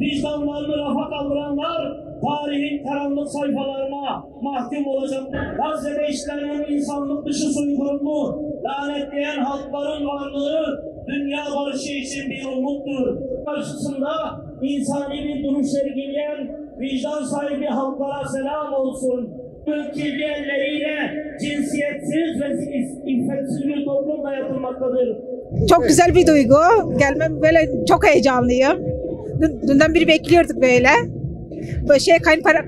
vicdanlarını rafa kaldıranlar tarihin karanlık sayfalarına mahkum olacak. Gazze'de işlenen insanlık dışı soykırımı lanetleyen halkların varlığı dünya barışı için bir umuttur. Karşısında insani bir duruş sergileyen vicdan sahibi halklara selam olsun. Kirli elleriyle cinsiyetsiz ve iffetsiz bir toplum dayatılmaktadır. Çok güzel bir duygu. Gelmem böyle çok heyecanlıyım. Dünden beri bekliyorduk böyle. Böyle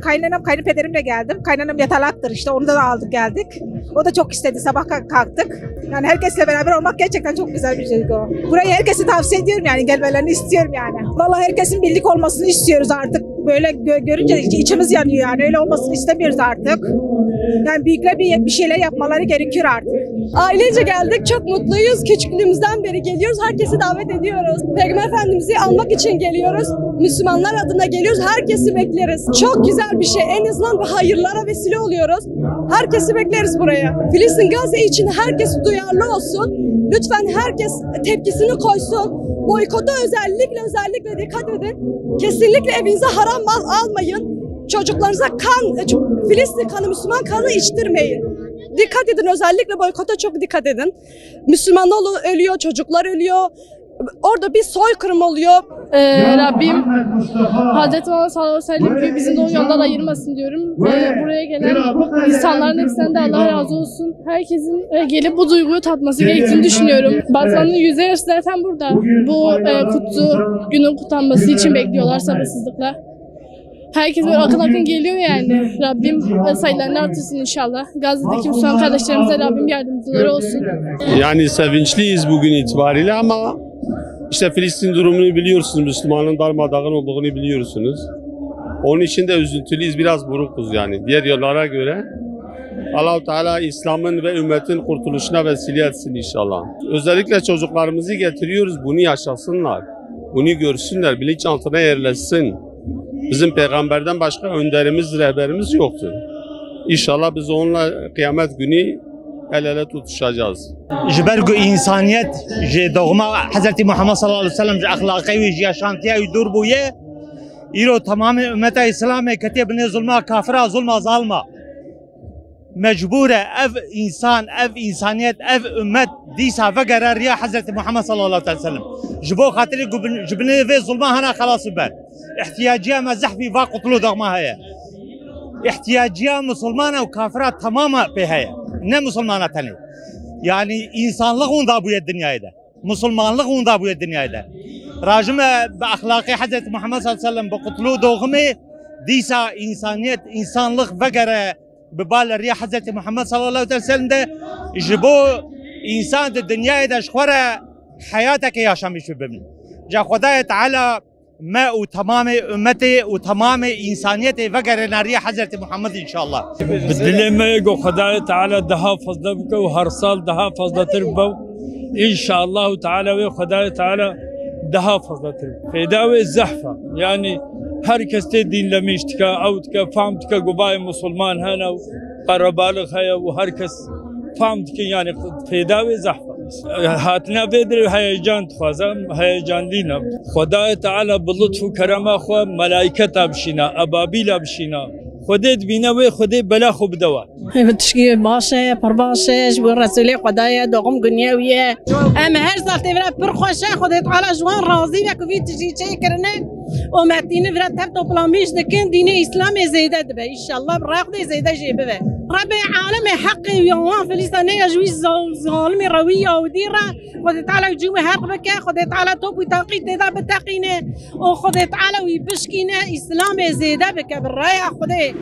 kaynanam, kayınpederimle geldim. Kaynanam yatalaktır işte, onu da aldık geldik. O da çok istedi, sabah kalktık. Yani herkesle beraber olmak gerçekten çok güzel bir duygu. Burayı herkese tavsiye ediyorum, yani gelmelerini istiyorum yani. Vallahi herkesin birlik olmasını istiyoruz artık. Böyle görünce içimiz yanıyor yani, öyle olmasını istemiyoruz artık. Yani büyükler bir şeyler yapmaları gerekiyor artık. Ailece geldik, çok mutluyuz. Küçüklüğümüzden beri geliyoruz, herkesi davet ediyoruz. Peygamber Efendimiz'i almak için geliyoruz. Müslümanlar adına geliyoruz, herkesi bekleriz. Çok güzel bir şey, en azından bu hayırlara vesile oluyoruz. Herkesi bekleriz buraya. Filistin, Gazze için herkes duyarlı olsun. Lütfen herkes tepkisini koysun. Boykota özellikle dikkat edin. Kesinlikle evinize haram mal almayın. Çocuklarınıza Filistin kanı, Müslüman kanı içtirmeyin. Dikkat edin, özellikle boykota çok dikkat edin. Müslümanlar ölüyor, çocuklar ölüyor. Orada bir soykırım oluyor. Rabbim Hazreti Muhammed sallallahu aleyhi ve sellem gibi bizim de o yoldan ayırmasın diyorum. Buraya gelen insanların hepsinden de Allah razı olsun. Herkesin gelip bu duyguyu tatması gerektiğini düşünüyorum. Batman'ın %yarısı zaten burada. Bu günün kutlanması için bekliyorlar sabırsızlıkla. Herkes böyle akın geliyor yani. Rabbim sayılarını artırsın inşallah. Gazze'deki Müslüman kardeşlerimize Rabbim yardımcıları olsun. Yani sevinçliyiz bugün itibariyle ama işte Filistin durumunu biliyorsunuz. Müslümanın darmadağın olduğunu biliyorsunuz. Onun için de üzüntülüyüz, biraz burukuz yani. Diğer yollara göre Allah-u Teala İslam'ın ve ümmetin kurtuluşuna vesile etsin inşallah. Özellikle çocuklarımızı getiriyoruz, bunu yaşasınlar. Bunu görsünler, bilinçaltına yerleşsin. Bizim peygamberden başka önderimiz, rehberimiz yoktur. İnşallah biz onunla kıyamet günü el ele tutuşacağız. Jibergu insaniyet, doğma Hazreti Muhammed sallallahu aleyhi ve sellem ahlakı ve yaşantıya dur bu ye. İro tamamı ümmete İslam'e ketibine zulma, kafira zulma, zalma. Mecbure ev insan, ev insaniyet, ev ümmet disa ve gerer ya Hazreti Muhammed sallallahu aleyhi ve sellem. Jibo hatiri jibne ve zulma hana khalas ben. İhtiyacıya mezahfi ve kutlu doğma haya. İhtiyacıya Müslümana ve kafira tamama pehaya. Ne Müslümana tani. Yani insanlık onda bu dünyada. Müslümanlık onda bu dünyada. Racime be ahlakı Hazreti Muhammed sallallahu aleyhi ve sellem be kutlu doğma disa insaniyet, insanlık ve gere ببال ريا حضرت محمد صلى الله عليه وسلم ده جبو إنسان الدنيا ده شخورة حياتك يا شامي شو بمن جا خداية تعالى ما وتمام أمتي وتمام إنسانيتي فقر ريا حضرت محمد إن شاء الله بدل ما يقو خداية تعالى دها فضل بك وهر صال دها فضل تربو إن شاء الله تعالى وخداية تعالى دها فضل تربو فداوي الزحفة يعني herkes de dinlemiş tika, avtka, fam tika, gubay Müslüman hana, karabalık haya, ve herkes fam tika yani feda ve zahfa. Hatına bedir heyecan tufazam, heyecanlıyım. Xuda Teala bi lütfu kerama xwe malaiketa bişina, ababila bişina. Xuda dbine ve xuda bela xwe bidewa. تشكي باشا برباشا جبر رسولي قضايا دوغم قنيوية أما هر سال تبرا برخوشة خدت على جوان راضي وكو في تجي شكرنا ومعتين فرا تبتو بلاميش دكين ديني إسلامي زيادة دبا إن شاء الله براقدي زيادة جيبه ربي عالم حقي ويوان فلسطينية جويز ظالمي روية وديرة خدت على جوي هرق بكا خدت على توب وتاقيد دا بتاقينا وخدت على ويبشكينا إسلامي زيادة بكا بالراية خدي